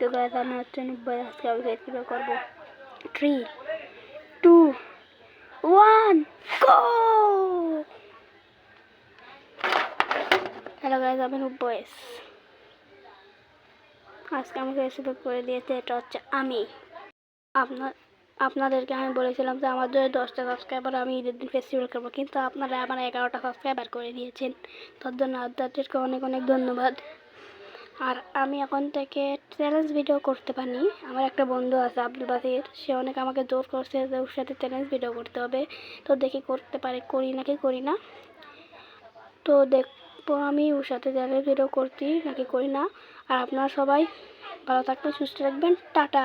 Okay guys আমি হচ্ছে 90 subscribe কিভাবে করব 3 2 1 গো। হ্যালো গাইস আমি 90 আজকে আমাকে সাবস্ক্রাইব করে দিয়েছে। এটা হচ্ছে আমি আপনাদেরকে আমি বলেছিলাম যে আমার যদি 10টা সাবস্ক্রাইবার আমি ঈদের দিন ফেস্টিভ্যাল করবো, কিন্তু আপনারা আমার 11টা সাবস্ক্রাইবার করে দিয়েছেন। তার জন্য আপনাদেরকে অনেক অনেক ধন্যবাদ। আর আমি এখন থেকে চ্যালেঞ্জ ভিডিও করতে পারি। আমার একটা বন্ধু আছে আব্দুল বাসির, সে অনেক আমাকে জোর করছে যে ওর সাথে চ্যালেঞ্জ ভিডিও করতে হবে। তো দেখি করতে পারি, করি নাকি করি না। তো দেখবো আমি ওর সাথে চ্যালেঞ্জ ভিডিও করছি নাকি করি না। আর আপনারা সবাই ভালো থাকবেন, সুস্থ থাকবেন, টাটা।